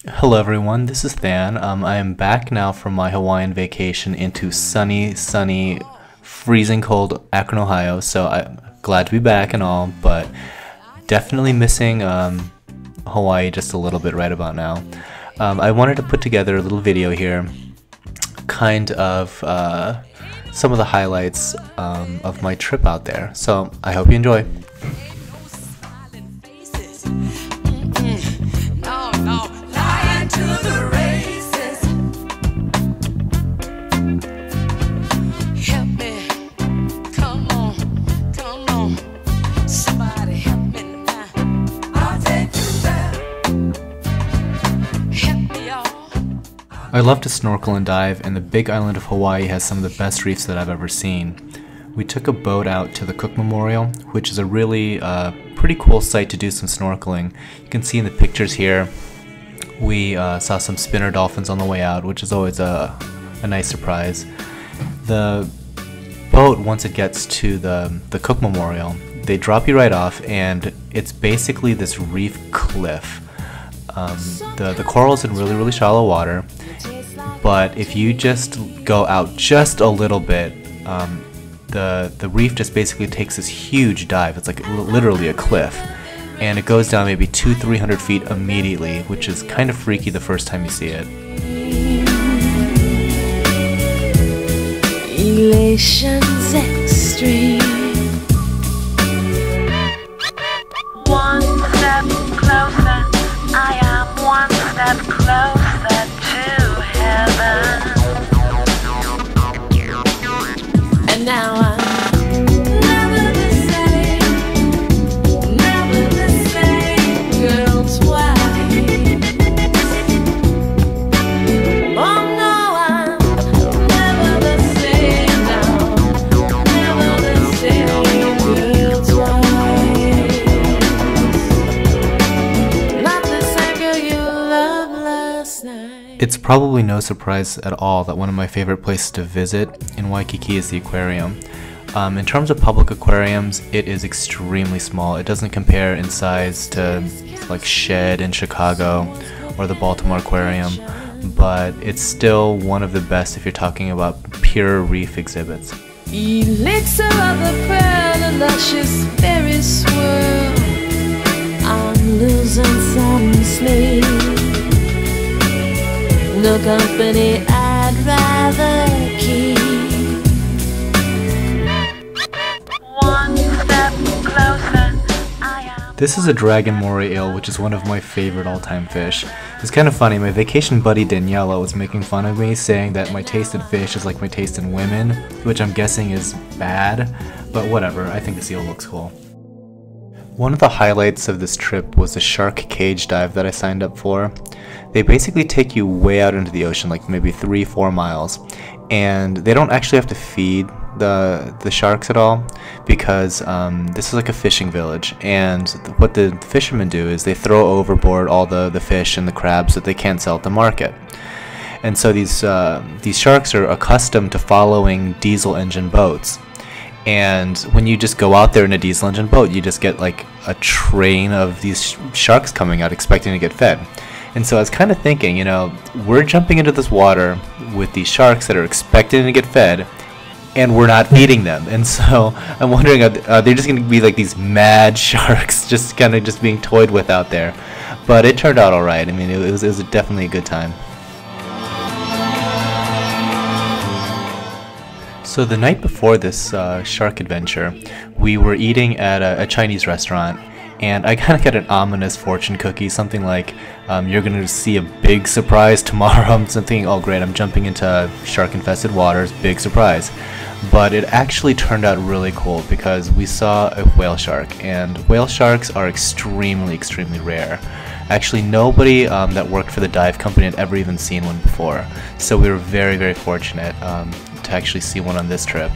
Hello everyone, this is Than. I am back now from my Hawaiian vacation into sunny, freezing cold Akron, Ohio. So I'm glad to be back and all, but definitely missing Hawaii just a little bit right about now. I wanted to put together a little video here, kind of some of the highlights of my trip out there. So I hope you enjoy. I love to snorkel and dive, and the big island of Hawaii has some of the best reefs that I've ever seen. We took a boat out to the Cook Memorial, which is a really pretty cool site to do some snorkeling. You can see in the pictures here, we saw some spinner dolphins on the way out, which is always a nice surprise. The boat, once it gets to the Cook Memorial, they drop you right off, and it's basically this reef cliff. The coral's in really shallow water, but if you just go out just a little bit, the reef just basically takes this huge dive. It's like literally a cliff, and it goes down maybe 200-300 feet immediately, which is kind of freaky the first time you see it. Elation's extreme. One step closer, I am one step closer to heaven. And now I'm never the same, girls, why? Oh no, I'm never the same now, never the same, girls, why? Not the same girl you loved last night. It's probably no surprise at all that one of my favorite places to visit in Waikiki is the aquarium. In terms of public aquariums, it is extremely small. It doesn't compare in size to like Shed in Chicago or the Baltimore Aquarium, but it's still one of the best if you're talking about pure reef exhibits. Elixir of the pearl, a luscious berry swirl. I'm losing some sleep. No company I'd rather keep. One step closer, I am. This is a dragon moray eel, which is one of my favorite all-time fish. It's kind of funny, my vacation buddy Daniela was making fun of me, saying that my taste in fish is like my taste in women, which I'm guessing is bad, but whatever, I think this eel looks cool. One of the highlights of this trip was the shark cage dive that I signed up for. They basically take you way out into the ocean, like maybe 3-4 miles, and they don't actually have to feed the sharks at all, because this is like a fishing village, and what the fishermen do is they throw overboard all the fish and the crabs that they can't sell at the market. And so these sharks are accustomed to following diesel engine boats. And when you just go out there in a diesel engine boat, you just get like a train of these sharks coming out expecting to get fed. And so I was kind of thinking, you know, we're jumping into this water with these sharks that are expecting to get fed, and we're not feeding them. And so I'm wondering, are they just going to be like these mad sharks just kind of just being toyed with out there? But it turned out all right. I mean, it was definitely a good time. So the night before this shark adventure, we were eating at a Chinese restaurant, and I kind of got an ominous fortune cookie, something like, you're going to see a big surprise tomorrow. I'm thinking, oh great, I'm jumping into shark-infested waters, big surprise. But it actually turned out really cool because we saw a whale shark, and whale sharks are extremely rare. Actually, nobody that worked for the dive company had ever even seen one before, so we were very fortunate to actually see one on this trip.